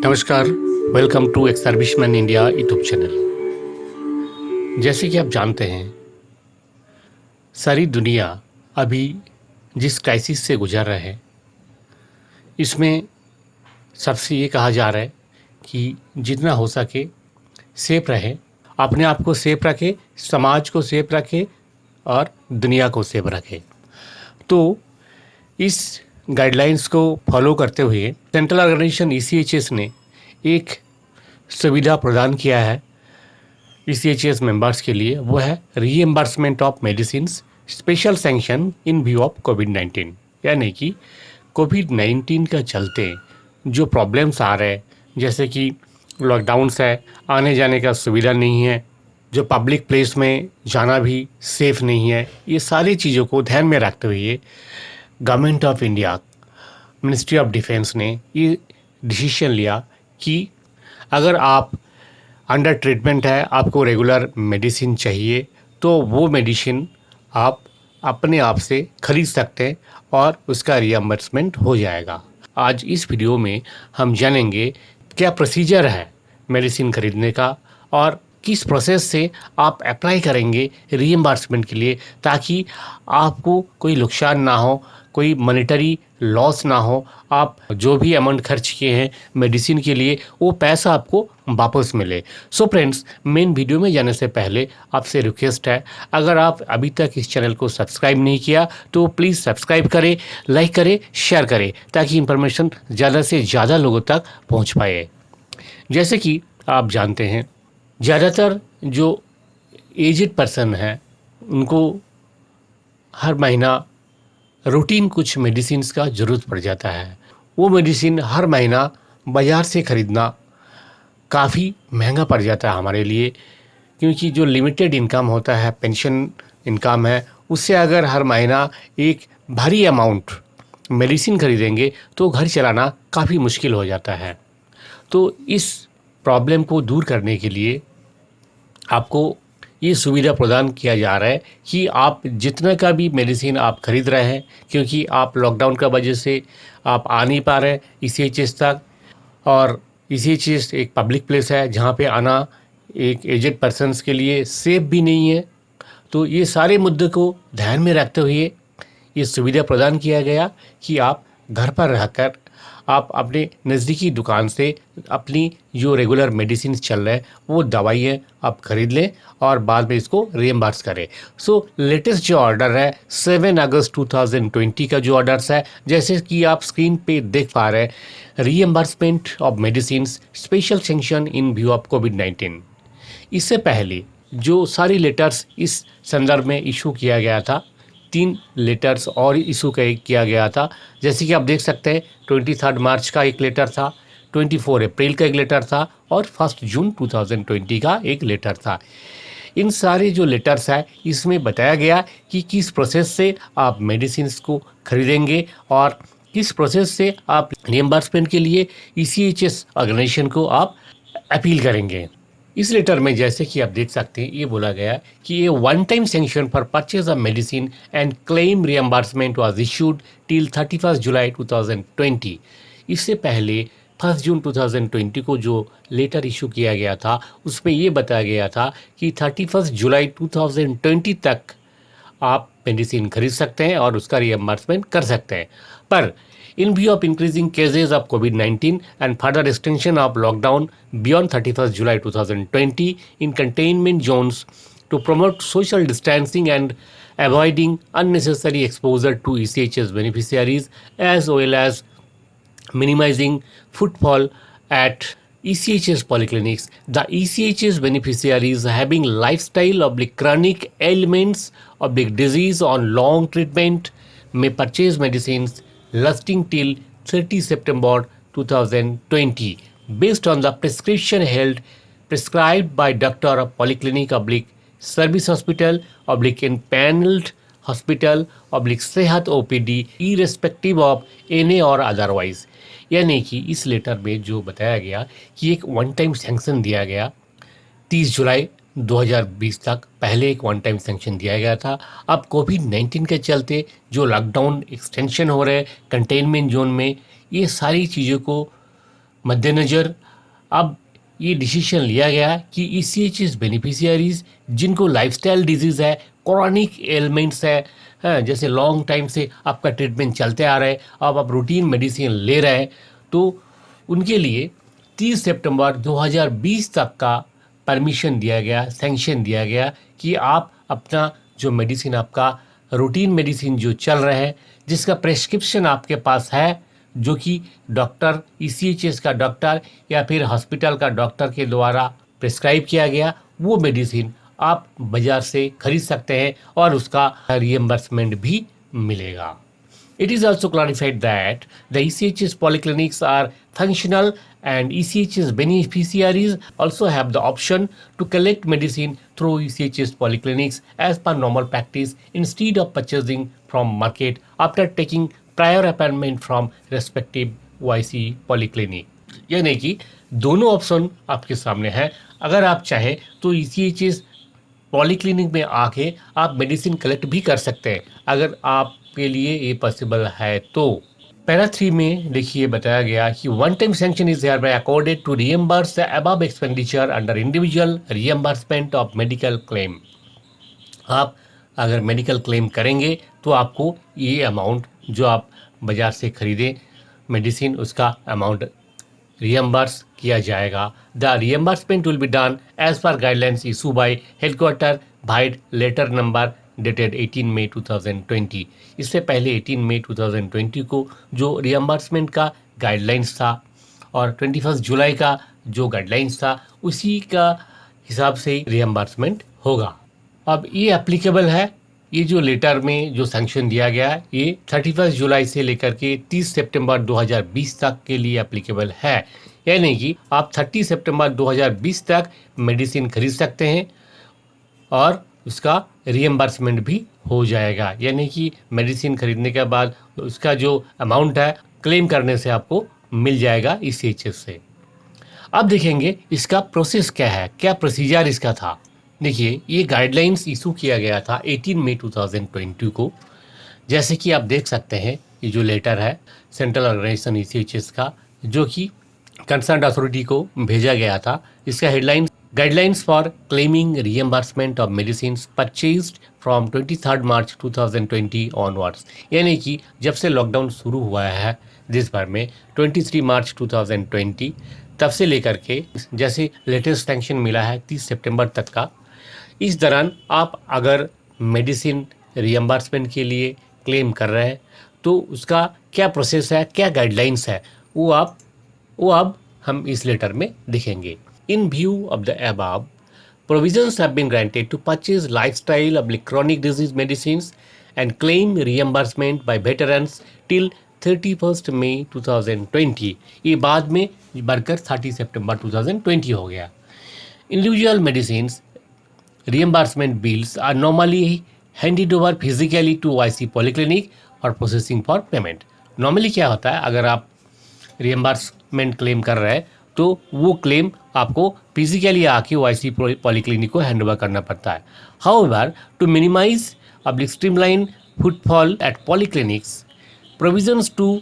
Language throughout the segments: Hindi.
नमस्कार, welcome to ex serviceman India YouTube channel. जैसे कि आप जानते हैं, सारी दुनिया अभी जिस क्राइसिस से गुजर रहा है, इसमें सबसे ये कहा जा रहा है कि जितना हो सके सेफ रहे, अपने आप को सेफ रखे, समाज को सेफ रखे और दुनिया को सेफ रखे। तो इस गाइडलाइंस को फॉलो करते हुए सेंट्रल ऑर्गेनाइजेशन ईसीएचएस ने एक सुविधा प्रदान किया है ईसीएचएस मेंबर्स के लिए। वो है reimbursement of medicine special sanction in view of कोविड-19। यानी कि कोविड-19 का चलते जो प्रॉब्लम्स आ रहे हैं, जैसे कि लॉकडाउन्स है, आने जाने का सुविधा नहीं है, जो पब्लिक प्लेस में जाना भी सेफ नहीं है, ये सारी चीज़ों को ध्यान में रखते हुए government of India, ministry of defence ने ये डिसीजन लिया कि अगर आप अंडर ट्रीटमेंट है, आपको रेगुलर मेडिसिन चाहिए, तो वो मेडिसिन आप अपने आप से खरीद सकते हैं और उसका रियम्बर्समेंट हो जाएगा। आज इस वीडियो में हम जानेंगे क्या प्रोसीजर है मेडिसिन खरीदने का और किस प्रोसेस से आप अप्लाई करेंगे रियम्बर्समेंट के लिए, ताकि आपको कोई नुकसान ना हो, कोई मॉनेटरी लॉस ना हो। आप जो भी अमाउंट खर्च किए हैं मेडिसिन के लिए, वो पैसा आपको वापस मिले। सो फ्रेंड्स, मेन वीडियो में जाने से पहले आपसे रिक्वेस्ट है, अगर आप अभी तक इस चैनल को सब्सक्राइब नहीं किया तो प्लीज़ सब्सक्राइब करें, लाइक करें, शेयर करें, ताकि इन्फॉर्मेशन ज़्यादा से ज़्यादा लोगों तक पहुँच पाए। जैसे कि आप जानते हैं, ज़्यादातर जो एजड पर्सन है उनको हर महीना रूटीन कुछ मेडिसिन्स का ज़रूरत पड़ जाता है। वो मेडिसिन हर महीना बाज़ार से ख़रीदना काफ़ी महंगा पड़ जाता है हमारे लिए, क्योंकि जो लिमिटेड इनकम होता है, पेंशन इनकम है, उससे अगर हर महीना एक भारी अमाउंट मेडिसिन खरीदेंगे तो घर चलाना काफ़ी मुश्किल हो जाता है। तो इस प्रॉब्लम को दूर करने के लिए आपको ये सुविधा प्रदान किया जा रहा है कि आप जितना का भी मेडिसिन आप खरीद रहे हैं, क्योंकि आप लॉकडाउन का वजह से आप आ नहीं पा रहे ईसीएचएस तक, और ईसीएचएस एक पब्लिक प्लेस है जहाँ पे आना एक एजेड पर्सन्स के लिए सेफ भी नहीं है। तो ये सारे मुद्दे को ध्यान में रखते हुए ये सुविधा प्रदान किया गया कि आप घर पर रहकर आप अपने नज़दीकी दुकान से अपनी जो रेगुलर मेडिसिन चल रहे हैं वो दवाइयाँ आप खरीद लें और बाद में इसको रियम्बर्स करें। सो लेटेस्ट जो ऑर्डर है 7 अगस्त 2020 का जो ऑर्डर्स है, जैसे कि आप स्क्रीन पे देख पा रहे हैं, reimbursement of medicine special sanction in view of कोविड-19। इससे पहले जो सारी लेटर्स इस संदर्भ में इशू किया गया था, 3 लेटर्स और इशू किया गया था। जैसे कि आप देख सकते हैं, 23 मार्च का एक लेटर था, 24 अप्रैल का एक लेटर था और 1 जून 2020 का एक लेटर था। इन सारे जो लेटर्स है, इसमें बताया गया कि किस प्रोसेस से आप मेडिसिन को खरीदेंगे और किस प्रोसेस से आप रियम्बर्समेंट के लिए ईसीएचएस ऑर्गेनाइजेशन को आप अपील करेंगे। इस लेटर में जैसे कि आप देख सकते हैं, ये बोला गया कि ये one time sanction for purchase of medicine and claim reimbursement was issued till 31 जुलाई 2020। इससे पहले 1 जून 2020 को जो लेटर इशू किया गया था, उसमें ये बताया गया था कि 31 जुलाई 2020 तक आप मेडिसिन खरीद सकते हैं और उसका रियम्बर्समेंट कर सकते हैं। पर in view of increasing cases of COVID-19 and further extension of lockdown beyond 31st July 2020 in containment zones, to promote social distancing and avoiding unnecessary exposure to ECHS beneficiaries, as well as minimizing footfall at ECHS polyclinics, the ECHS beneficiaries having lifestyle chronic ailments disease on long treatment may purchase medicines lasting till 30 September 2020 based on the prescription held prescribed by doctor of polyclinic service hospital empaneled hospital सेहत OPD irrespective of NA और अदरवाइज। यानी कि इस लेटर में जो बताया गया कि एक वन टाइम सैंक्शन दिया गया 30 जुलाई 2020 तक, पहले एक वन टाइम सैंक्शन दिया गया था। अब कोविड-19 के चलते जो लॉकडाउन एक्सटेंशन हो रहे हैं कंटेनमेंट जोन में, ये सारी चीज़ों को मद्देनज़र अब ये डिसीजन लिया गया कि ईसीएचएस बेनिफिशियरीज जिनको लाइफस्टाइल डिजीज़ है, क्रॉनिक एलिमेंट्स है, हाँ, जैसे लॉन्ग टाइम से आपका ट्रीटमेंट चलते आ रहा है, अब आप रूटीन मेडिसिन ले रहे हैं, तो उनके लिए 30 सितंबर 2020 तक का परमिशन दिया गया, सैंक्शन दिया गया कि आप अपना जो मेडिसिन आपका रूटीन मेडिसिन जो चल रहा है, जिसका प्रेस्क्रिप्शन आपके पास है, जो कि डॉक्टर ईसीएचएस का डॉक्टर या फिर हॉस्पिटल का डॉक्टर के द्वारा प्रिस्क्राइब किया गया, वो मेडिसिन आप बाजार से खरीद सकते हैं और उसका रिएम्बर्समेंट भी मिलेगा। It is also clarified that the ECHS polyclinics are functional and ECHS beneficiaries also have the option to collect medicine through ECHS polyclinics as per normal practice instead of purchasing from market after taking prior appointment from respective YC polyclinic। यानी कि दोनों ऑप्शन आपके सामने हैं। अगर आप चाहें तो ECHS पॉलीक्लिनिक में आके आप मेडिसिन कलेक्ट भी कर सकते हैं, अगर आपके लिए ये पॉसिबल है तो। पैरा 3 में देखिए बताया गया कि one time sanction is hereby accorded to reimburse the above expenditure under individual reimbursement of medical claim. आप अगर मेडिकल क्लेम करेंगे तो आपको ये अमाउंट जो आप बाजार से खरीदें मेडिसिन, उसका अमाउंट रियम्बर्स किया जाएगा। The reimbursement will be done as per guidelines issue by headquarter by letter number dated 18 May 2020। इससे पहले 18 मई 2020 को जो रियम्बर्समेंट का गाइडलाइंस था और 21 जुलाई का जो गाइडलाइंस था, उसी का हिसाब से रियम्बर्समेंट होगा। अब ये एप्लीकेबल है, ये जो लेटर में जो सैंक्शन दिया गया है, ये 31 जुलाई से लेकर के 30 सितंबर 2020 तक के लिए एप्लीकेबल है। यानी कि आप 30 सितंबर 2020 तक मेडिसिन खरीद सकते हैं और उसका रिएम्बर्समेंट भी हो जाएगा। यानी कि मेडिसिन खरीदने के बाद उसका जो अमाउंट है क्लेम करने से आपको मिल जाएगा ECHS से। अब देखेंगे इसका प्रोसेस क्या है, क्या प्रोसीजर इसका था। देखिए, ये गाइडलाइंस इशू किया गया था 18 मई 2020 को। जैसे कि आप देख सकते हैं, ये जो लेटर है सेंट्रल ऑर्गेनाइजेशन ECHS का, जो कि कंसर्न अथॉरिटी को भेजा गया था। इसका headline guidelines for claiming reimbursement of medicine purchased from 23 March 2020 onwards. यानी कि जब से लॉकडाउन शुरू हुआ है देश भर में 23 मार्च 2020, तब से लेकर के जैसे लेटेस्ट सैंक्शन मिला है 30 सितंबर तक का, इस दौरान आप अगर मेडिसिन रिएम्बर्समेंट के लिए क्लेम कर रहे हैं तो उसका क्या प्रोसेस है, क्या गाइडलाइंस है, वो अब हम इस लेटर में देखेंगे। इन view of the above, provisions have been granted to purchase lifestyle of chronic disease medicines and claim reimbursement by veterans till 31st May 2020। ये बाद में बढ़कर 30 सितंबर 2020 हो गया। Individual medicines reimbursement bills are normally handed over physically to YC polyclinic for processing for payment। Normally क्या होता है, अगर आप रिएम्बर्समेंट क्लेम कर रहे हैं तो वो क्लेम आपको फिजिकली आके YC पॉलीक्लिनिक को हैंड ओवर करना पड़ता है। However, to minimise public streamline footfall at polyclinics, provisions to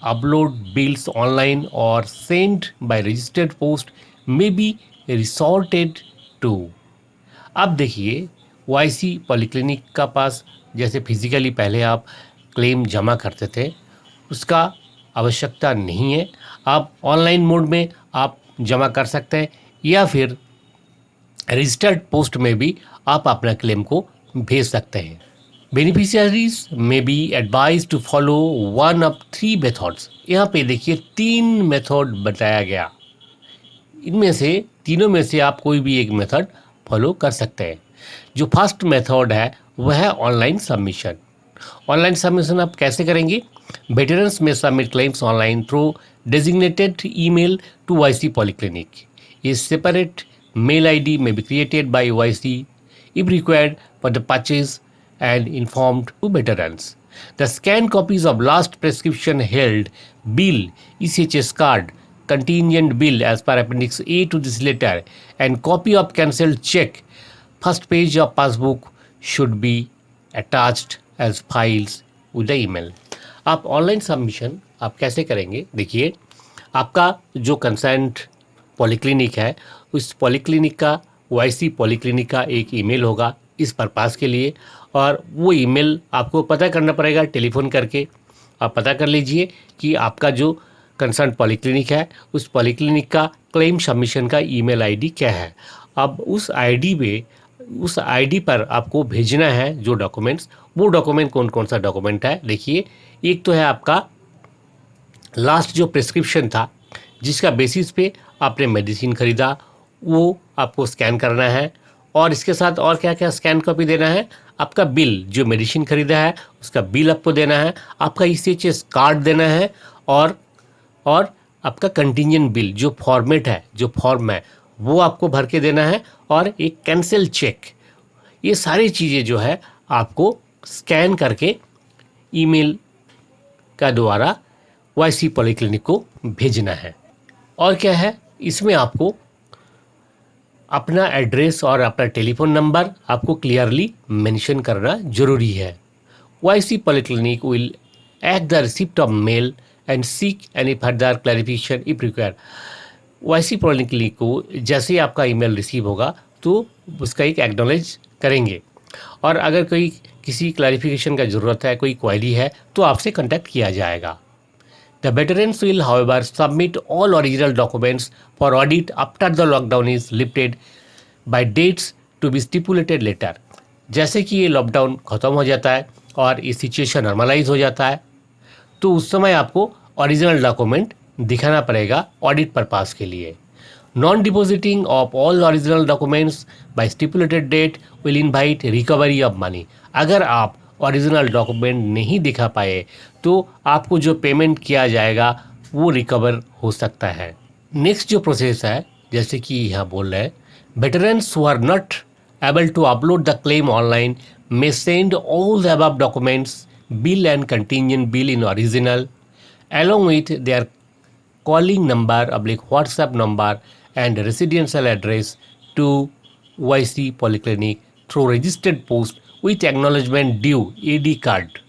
upload bills online और send by registered post may be resorted to. अब देखिए, YC पॉलीक्लिनिक का पास जैसे फिजिकली पहले आप क्लेम जमा करते थे, उसका आवश्यकता नहीं है। आप ऑनलाइन मोड में आप जमा कर सकते हैं या फिर रजिस्टर्ड पोस्ट में भी आप अपना क्लेम को भेज सकते हैं। Beneficiaries may be advised to follow one of 3 methods. यहाँ पे देखिए 3 मेथड बताया गया, इनमें से तीनों में से आप कोई भी एक मेथड फॉलो कर सकते हैं। जो फर्स्ट मेथड है वह है ऑनलाइन सबमिशन। ऑनलाइन सबमिशन आप कैसे करेंगे? वेटरन्स में submit claims online through designated email to YC polyclinic. A separate mail ID may be created by YC if required for the purchase and informed to veterans. The scanned copies of last prescription held, bill, ECHS card, contingent bill as per Appendix A to this letter, and copy of cancelled check, first page of passbook should be attached as files with the email. आप ऑनलाइन सबमिशन आप कैसे करेंगे? देखिए, आपका जो कंसर्न्ड पॉलीक्लिनिक है, उस पॉलीक्लिनिक का वाईसी पॉलीक्लिनिक का एक ईमेल होगा इस पर्पस के लिए, और वो ईमेल आपको पता करना पड़ेगा टेलीफोन करके। आप पता कर लीजिए कि आपका जो कंसर्न पॉलीक्लिनिक है, उस पॉलीक्लिनिक का क्लेम सबमिशन का ईमेल आईडी क्या है। अब उस आईडी पर आपको भेजना है जो डॉक्यूमेंट्स, वो डॉक्यूमेंट कौन कौन सा डॉक्यूमेंट है देखिए। एक तो है आपका लास्ट जो प्रिस्क्रिप्शन था, जिसका बेसिस पे आपने मेडिसिन खरीदा, वो आपको स्कैन करना है। और इसके साथ और क्या क्या स्कैन कॉपी देना है, आपका बिल, जो मेडिसिन खरीदा है उसका बिल आपको देना है, आपका ईसीएचएस कार्ड देना है, और और आपका कंटिजेंट बिल जो फॉर्मेट है, जो फॉर्म है, वो आपको भर के देना है, और एक कैंसिल चेक। ये सारी चीज़ें जो है आपको स्कैन करके ईमेल का द्वारा वाईसी पॉलीक्लिनिक को भेजना है। और क्या है, इसमें आपको अपना एड्रेस और अपना टेलीफोन नंबर आपको क्लियरली मेंशन करना जरूरी है। YC polyclinic will act the receipt of male and seek any further clarification if required. YC polyclinic को जैसे ही आपका ईमेल रिसीव होगा तो उसका एक एक्नॉलेज करेंगे, और अगर कोई किसी क्लैरिफिकेशन का ज़रूरत है, कोई क्वेरी है, तो आपसे कांटेक्ट किया जाएगा। The veterans will, however, submit all original documents for audit after the lockdown is lifted by dates to be stipulated later. जैसे कि ये लॉकडाउन ख़त्म हो जाता है और ये सिचुएशन नॉर्मलाइज हो जाता है, तो उस समय आपको ओरिजिनल डॉक्यूमेंट दिखाना पड़ेगा ऑडिट पर्पस के लिए। Non depositing of all original documents by stipulated date will invite recovery of money. अगर आप ओरिजिनल डॉक्यूमेंट नहीं दिखा पाए तो आपको जो पेमेंट किया जाएगा वो रिकवर हो सकता है। नेक्स्ट जो प्रोसेस है, जैसे कि यहाँ बोल रहे हैं, veterans who are not able to upload the claim online may send all the above documents, bill and contingent bill in original, along with their calling number / WhatsApp number and residential address to YC Polyclinic through registered post with acknowledgement due AD card.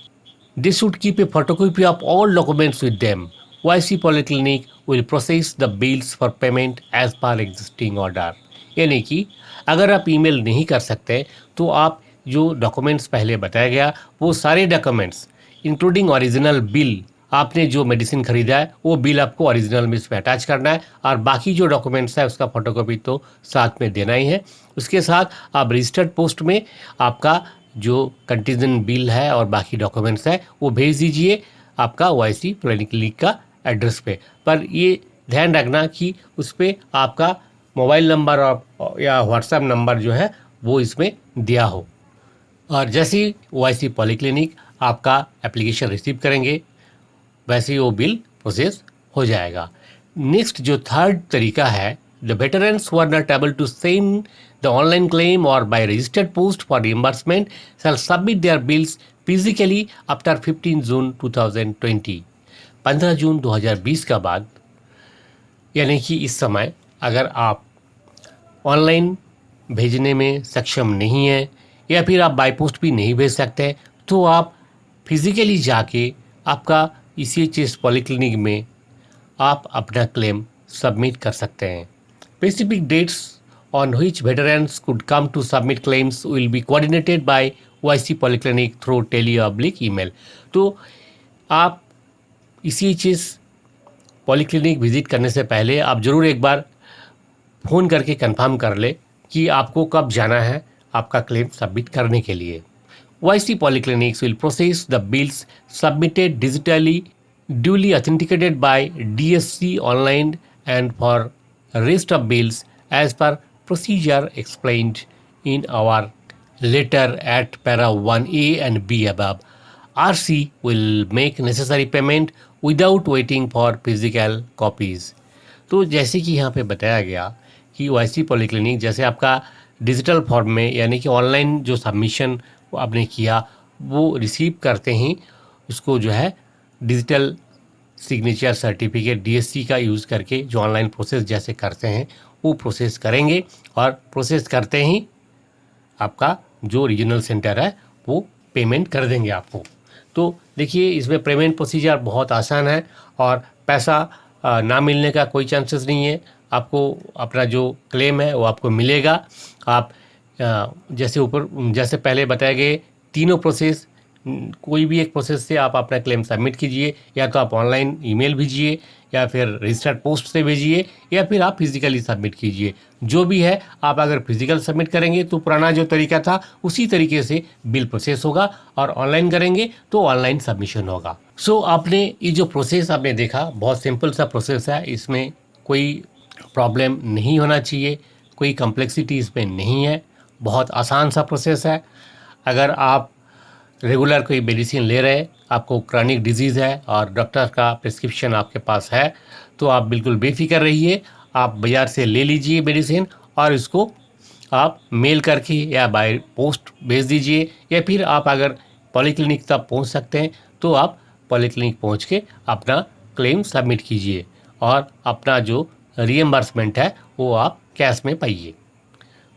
They should keep a photocopy of all documents with them. YC Polyclinic will process the bills for payment as per existing order. यानी कि अगर आप ईमेल नहीं कर सकते तो आप जो डॉक्यूमेंट्स पहले बताया गया वो सारे डॉक्यूमेंट्स इंक्लूडिंग ओरिजिनल बिल, आपने जो मेडिसिन खरीदा है वो बिल आपको ओरिजिनल में इसमें अटैच करना है, और बाकी जो डॉक्यूमेंट्स है उसका फोटोकॉपी तो साथ में देना ही है। उसके साथ आप रजिस्टर्ड पोस्ट में आपका जो कंटीजेंट बिल है और बाकी डॉक्यूमेंट्स है वो भेज दीजिए आपका वाईसी पॉलीक्लिनिक का एड्रेस पे। पर ये ध्यान रखना कि उस पर आपका मोबाइल नंबर और या व्हाट्सएप नंबर जो है वो इसमें दिया हो। और जैसे ही वाईसी पॉलीक्लिनिक आपका एप्लीकेशन रिसीव करेंगे वैसे ही वो बिल प्रोसेस हो जाएगा। नेक्स्ट जो थर्ड तरीका है, the veterans who are not able to send the online claim और by registered post for reimbursement shall submit their bills physically after 15 जून 2020। 15 जून 2020 का बाद, यानी कि इस समय अगर आप ऑनलाइन भेजने में सक्षम नहीं हैं या फिर आप बाय पोस्ट भी नहीं भेज सकते, तो आप फिज़िकली जाके आपका ईसीएचएस पॉलीक्लिनिक में आप अपना क्लेम सबमिट कर सकते हैं। Specific dates on which veterans could come to submit claims will be coordinated by YC polyclinic through tele email. तो आप ईसीएचएस पॉलीक्लिनिक विजिट करने से पहले आप ज़रूर एक बार फ़ोन करके कंफर्म कर ले कि आपको कब जाना है आपका क्लेम सबमिट करने के लिए। YC Polyclinics will process the bills submitted digitally, duly authenticated by DSC online, and for rest of bills as per procedure explained in our letter at para 1A and B above. RC will make necessary payment without waiting for physical copies. तो जैसे कि यहाँ पे बताया गया कि YC पॉलीक्लिनिक जैसे आपका डिजिटल फॉर्म में, यानी कि ऑनलाइन जो सबमिशन आपने किया वो रिसीव करते ही उसको जो है डिजिटल सिग्नेचर सर्टिफिकेट DSC का यूज़ करके जो ऑनलाइन प्रोसेस जैसे करते हैं वो प्रोसेस करेंगे, और प्रोसेस करते ही आपका जो रीजनल सेंटर है वो पेमेंट कर देंगे आपको। तो देखिए इसमें पेमेंट प्रोसीजर बहुत आसान है और पैसा ना मिलने का कोई चांसेस नहीं है। आपको अपना जो क्लेम है वो आपको मिलेगा। आप जैसे पहले बताए गए तीनों प्रोसेस, कोई भी एक प्रोसेस से आप अपना क्लेम सबमिट कीजिए। या तो आप ऑनलाइन ईमेल भेजिए, या फिर रजिस्टर्ड पोस्ट से भेजिए, या फिर आप फिजिकली सबमिट कीजिए। जो भी है, आप अगर फिजिकल सबमिट करेंगे तो पुराना जो तरीका था उसी तरीके से बिल प्रोसेस होगा, और ऑनलाइन करेंगे तो ऑनलाइन सबमिशन होगा। सो आपने ये जो प्रोसेस आपने देखा, बहुत सिंपल सा प्रोसेस है। इसमें कोई प्रॉब्लम नहीं होना चाहिए, कोई कम्प्लेक्सिटी इसमें नहीं है। बहुत आसान सा प्रोसेस है। अगर आप रेगुलर कोई मेडिसिन ले रहे हैं, आपको क्रॉनिक डिजीज़ है और डॉक्टर का प्रिस्क्रिप्शन आपके पास है, तो आप बिल्कुल बेफिक्र रहिए। आप बाज़ार से ले लीजिए मेडिसिन, और इसको आप मेल करके या बाय पोस्ट भेज दीजिए। या फिर आप अगर पॉलीक्लिनिक तक पहुंच सकते हैं तो आप पॉलीक्लिनिक पहुंच के अपना क्लेम सबमिट कीजिए, और अपना जो रीएम्बर्समेंट है वो आप कैश में पाइए।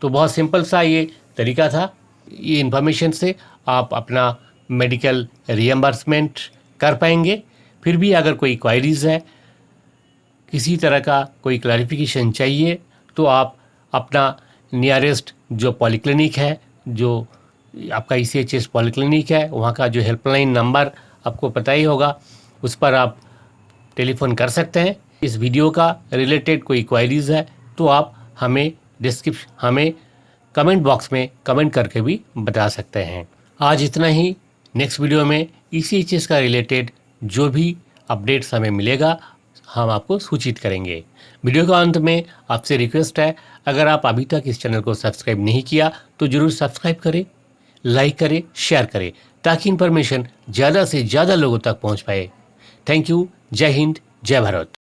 तो बहुत सिंपल सा ये तरीका था। ये इन्फॉर्मेशन से आप अपना मेडिकल रीएम्बर्समेंट कर पाएंगे। फिर भी अगर कोई क्वायरीज़ है, किसी तरह का कोई क्लैरिफिकेशन चाहिए, तो आप अपना नियरेस्ट जो पॉलीक्लिनिक है, जो आपका ईसीएचएस पॉलीक्लिनिक है, वहाँ का जो हेल्पलाइन नंबर आपको पता ही होगा, उस पर आप टेलीफोन कर सकते हैं। इस वीडियो का रिलेटेड कोई क्वायरीज़ है तो आप हमें कमेंट बॉक्स में कमेंट करके भी बता सकते हैं। आज इतना ही। नेक्स्ट वीडियो में ईसीएचएस का रिलेटेड जो भी अपडेट्स हमें मिलेगा, हम आपको सूचित करेंगे। वीडियो का अंत में आपसे रिक्वेस्ट है, अगर आप अभी तक इस चैनल को सब्सक्राइब नहीं किया तो ज़रूर सब्सक्राइब करें, लाइक करें, शेयर करें, ताकि इन्फॉर्मेशन ज़्यादा से ज़्यादा लोगों तक पहुंच पाए। Thank you. जय हिंद, जय भारत।